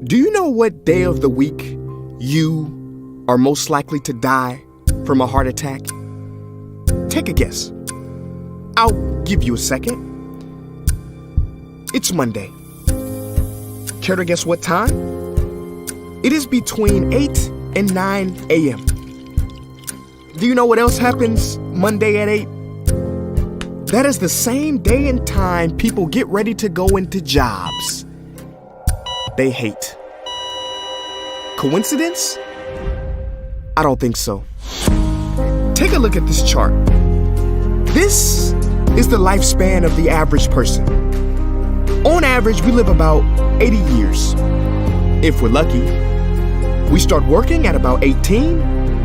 Do you know what day of the week you are most likely to die from a heart attack? Take a guess. I'll give you a second. It's Monday. Care to guess what time? It is between 8 and 9 a.m. Do you know what else happens Monday at 8? That is the same day and time people get ready to go into jobs they hate. Coincidence? I don't think so. Take a look at this chart. This is the lifespan of the average person. On average, we live about 80 years. If we're lucky, we start working at about 18,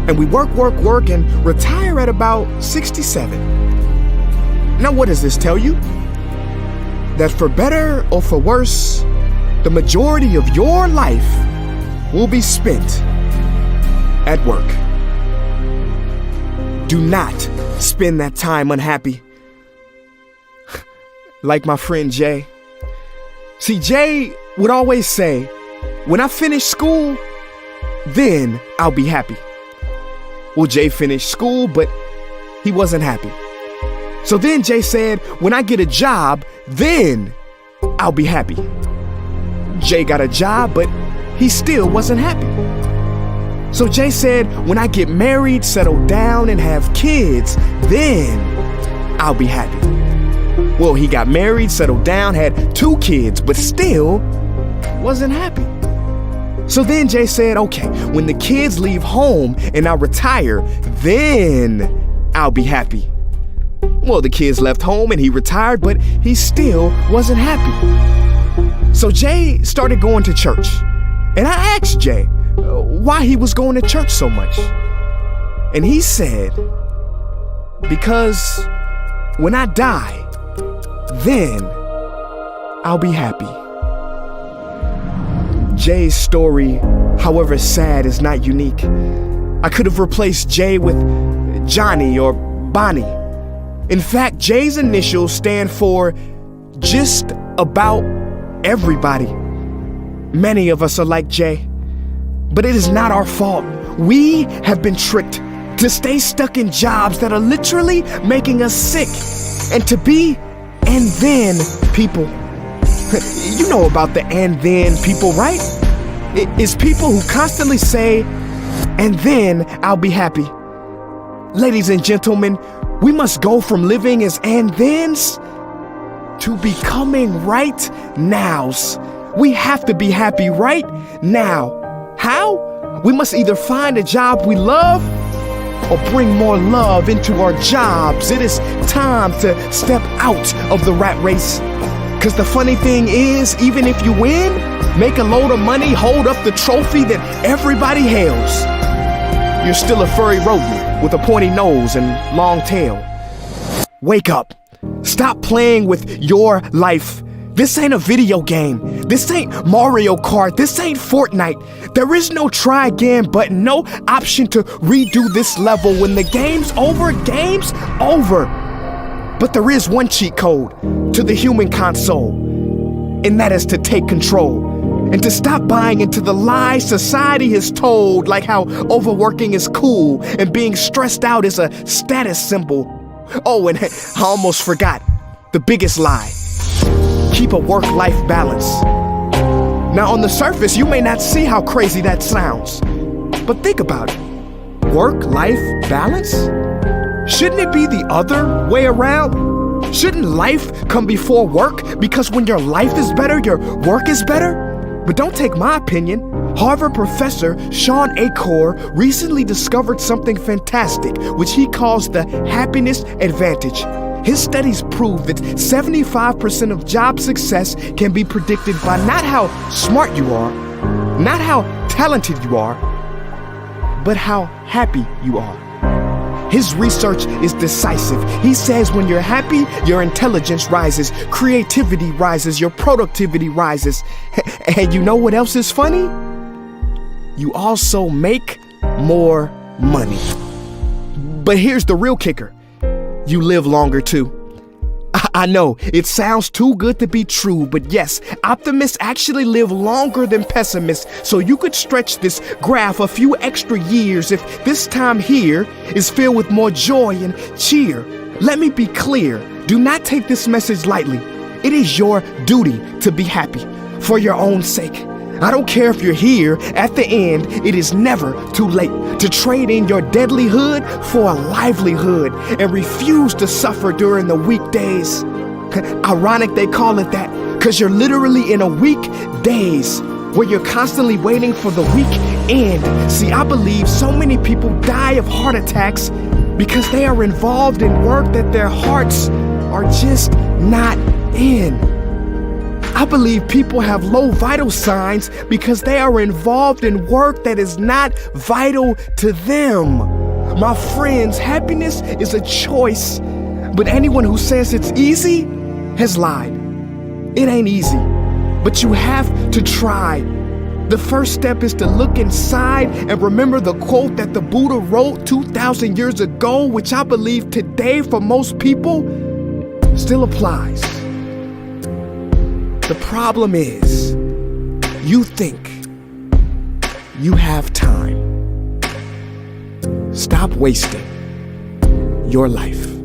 and we work, and retire at about 67. Now, what does this tell you? That for better or for worse, the majority of your life will be spent at work. Do not spend that time unhappy. Like my friend Jay. See, Jay would always say, when I finish school, then I'll be happy. Well, Jay finished school, but he wasn't happy. So then Jay said, when I get a job, then I'll be happy. Jay got a job, but he still wasn't happy. So Jay said, when I get married, settle down, and have kids, then I'll be happy. Well, he got married, settled down, had 2 kids, but still wasn't happy. So then Jay said, okay, when the kids leave home and I retire, then I'll be happy. Well, the kids left home and he retired, but he still wasn't happy. So Jay started going to church. And I asked Jay why he was going to church so much. And he said, because when I die, then I'll be happy. Jay's story, however sad, is not unique. I could have replaced Jay with Johnny or Bonnie. In fact, Jay's initials stand for just about everybody. Many of us are like Jay, but it is not our fault. We have been tricked to stay stuck in jobs that are literally making us sick and to be and then people. You know about the and then people, right? It is people who constantly say, and then I'll be happy. Ladies and gentlemen, we must go from living as and thens to becoming right nows. We have to be happy right now. How? We must either find a job we love or bring more love into our jobs. It is time to step out of the rat race. Because the funny thing is, even if you win, make a load of money, hold up the trophy that everybody hails, you're still a furry rodent with a pointy nose and long tail. Wake up. Stop playing with your life. This ain't a video game. This ain't Mario Kart. This ain't Fortnite. There is no try again button, no option to redo this level. When the game's over, game's over. But there is one cheat code to the human console, and that is to take control and to stop buying into the lies society has told, like how overworking is cool and being stressed out is a status symbol. Oh, and I almost forgot the biggest lie. Keep a work-life balance. Now, on the surface, you may not see how crazy that sounds, but think about it. Work-life balance? Shouldn't it be the other way around? Shouldn't life come before work? Because when your life is better, your work is better? But don't take my opinion. Harvard professor Sean Achor recently discovered something fantastic, which he calls the happiness advantage. His studies prove that 75% of job success can be predicted by not how smart you are, not how talented you are, but how happy you are. His research is decisive. He says when you're happy, your intelligence rises, creativity rises, your productivity rises. And you know what else is funny? You also make more money. But here's the real kicker. You live longer too. I know, it sounds too good to be true, but yes, optimists actually live longer than pessimists, so you could stretch this graph a few extra years if this time here is filled with more joy and cheer. Let me be clear, do not take this message lightly. It is your duty to be happy, for your own sake. I don't care if you're here at the end, it is never too late to trade in your deadlyhood for a livelihood and refuse to suffer during the weekdays. Ironic they call it that, because you're literally in a weekdays where you're constantly waiting for the weekend. See, I believe so many people die of heart attacks because they are involved in work that their hearts are just not in. I believe people have low vital signs because they are involved in work that is not vital to them. My friends, happiness is a choice, but anyone who says it's easy has lied. It ain't easy, but you have to try. The first step is to look inside and remember the quote that the Buddha wrote 2,000 years ago, which I believe today for most people still applies. The problem is, you think you have time. Stop wasting your life.